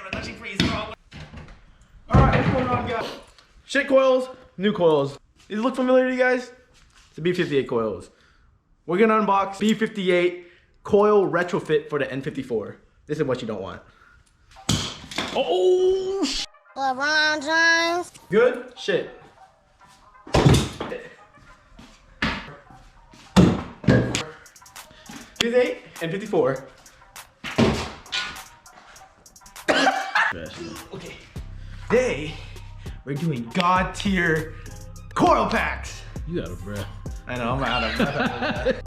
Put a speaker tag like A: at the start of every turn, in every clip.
A: Alright, what's going on, guys? Shit coils, new coils. These look familiar to you guys? It's the B58 coils. We're gonna unbox B58 coil retrofit for the N54. This is what you don't want. Oh, shit.
B: LeBron James.
A: Good shit. B58 and 54. Okay. Today, we're doing God tier coil packs.
C: You got a breath.
A: I know, I'm out of breath.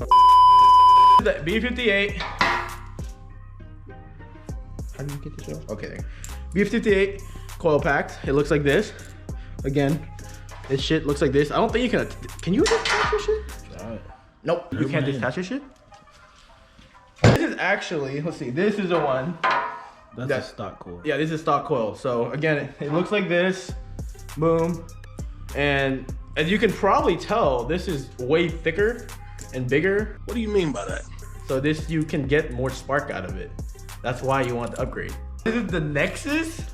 A: The B58. How do you get the show? Okay, there. B58 coil packs. It looks like this. Again, this shit looks like this. I don't think you can you detach your shit?
C: Try it.
A: Nope, you can't detach your shit. This is actually, let's see, this is the one.
C: That's a stock coil.
A: Yeah, this is stock coil. So again, it looks like this. Boom. And as you can probably tell, this is way thicker and bigger.
C: What do you mean by that?
A: So this, you can get more spark out of it. That's why you want the upgrade. This is the NEXSYS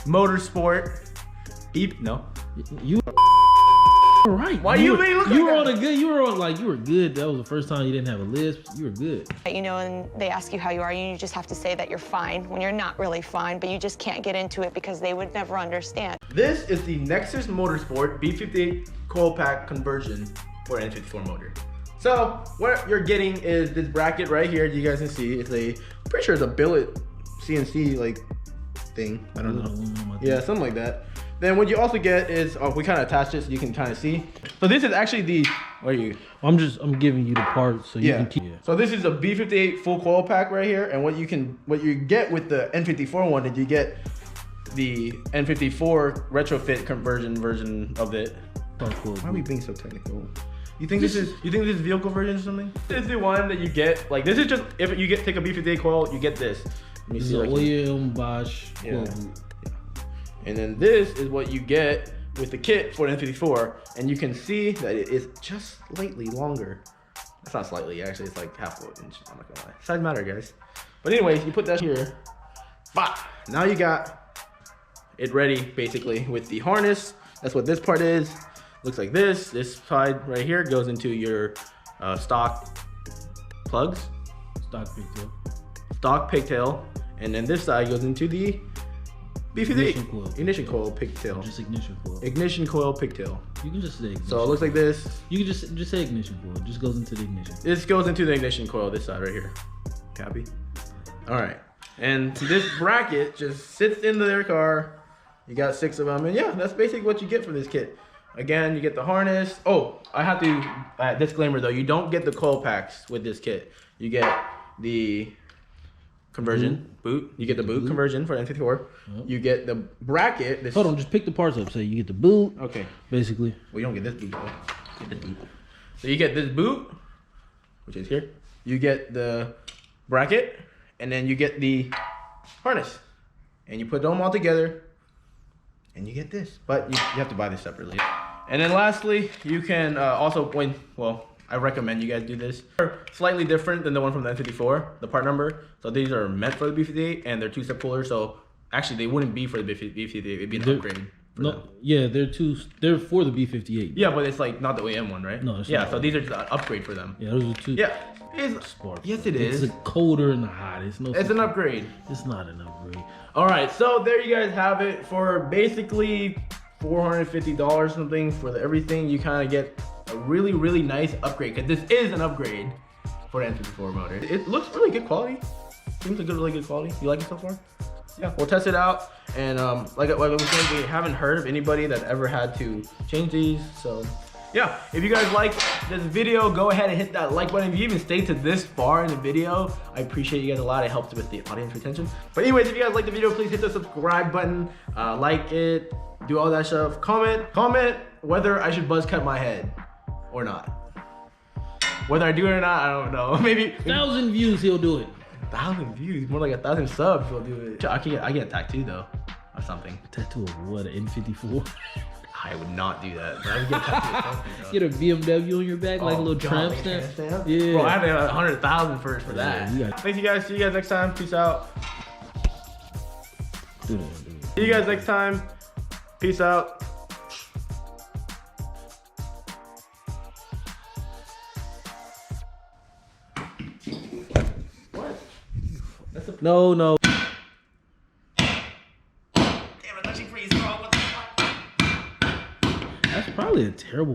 A: MotorSport Beep. No.
C: You right.
A: Why you mean look
C: you
A: like
C: were on
A: that?
C: a good, you were good. That was the first time you didn't have a lisp. You were good.
D: You know, and they ask you how you are, you just have to say that you're fine when you're not really fine, but you just can't get into it because they would never understand.
A: This is the NEXSYS MotorSport B58 coil pack conversion for an N54 motor. So what you're getting is this bracket right here. You guys can see it's a, I'm pretty sure it's a billet CNC like thing. I don't know. Yeah, something like that. Then what you also get is, we kind of attached it so you can kind of see. So this is actually the, where are you?
C: I'm giving you the parts so you can keep.
A: So this is a B58 full coil pack right here, and what you get with the N54 one is you get the N54 retrofit conversion version of it. Why are we being so technical? You think this is vehicle version or something? This is the one that you get, like this is just, if you take a B58 coil, you get this. Let me
C: This
A: see
C: is
A: right
C: an
A: here.
C: OEM Bosch coil boot.
A: And then this is what you get with the kit for the N54, and you can see that it is just slightly longer. It's not slightly, actually, it's like half an inch. I'm not gonna lie. Size matter, guys. But anyways, you put that here. Bah! Now you got it ready, basically, with the harness. That's what this part is. Looks like this. This side right here goes into your stock plugs.
C: Stock pigtail.
A: Stock pigtail. And then this side goes into the B58 ignition coil pigtail.
C: Just ignition coil.
A: Ignition coil pigtail.
C: You can just say ignition.
A: So it looks like this.
C: You can just say ignition coil. It just goes into the ignition.
A: This goes into the ignition coil, this side right here. Copy. All right. And this bracket just sits into their car. You got 6 of them. And yeah, that's basically what you get from this kit. Again, you get the harness. Oh, I have to, disclaimer though, you don't get the coil packs with this kit. You get the conversion boot. You get the boot conversion for N54. Yep. You get the bracket.
C: Hold on, just pick the parts up. So you get the boot.
A: Okay.
C: Basically.
A: Well, you don't get this boot though. Get this boot. So you get this boot, which is here. You get the bracket, and then you get the harness, and you put them all together, and you get this. But you have to buy this separately. And then lastly, you can also I recommend you guys do this. They're slightly different than the one from the N54, the part number. So these are meant for the B58 and they're 2-step pullers. So actually they wouldn't be for the B58, it'd be an upgrade.
C: Yeah, they're for the B58.
A: Yeah, but it's like not the OEM one, right?
C: No, it's
A: not.
C: So
A: these are just an upgrade for them.
C: Yeah, those are 2.
A: Yeah.
C: Yes,
A: it is.
C: It's a colder and the hot. It's
A: an upgrade.
C: It's not an upgrade.
A: All right, so there you guys have it for basically $450 something for everything. You kind of get a really, really nice upgrade, because this is an upgrade for the N54 motor. It looks really good quality. Seems like really good quality. You like it so far? Yeah, we'll test it out. And like I was saying, we haven't heard of anybody that ever had to change these. So yeah, if you guys like this video, go ahead and hit that like button. If you even stayed to this far in the video, I appreciate you guys a lot. It helps with the audience retention. But anyways, if you guys like the video, please hit the subscribe button, like it, do all that stuff. Comment whether I should buzz cut my head or not. Whether I do it or not, I don't know. Maybe
C: 1,000 views, he'll do it.
A: 1,000 views, more like 1,000 subs, he'll do it. I get a tattoo though, or something.
C: A tattoo of what? An N54?
A: I would not do that. But I would get a tattoo of something, though.
C: Get a BMW on your back, like a little tramp stamp. Yeah.
A: Bro, I have to have 100,000 first for that.
C: Yeah,
A: Thank you guys. See you guys next time. Peace out.
C: Do that.
A: See you guys next time. Peace out. What?
C: No.
A: Damn, I thought she freeze, bro. What the fuck?
C: That's probably a terrible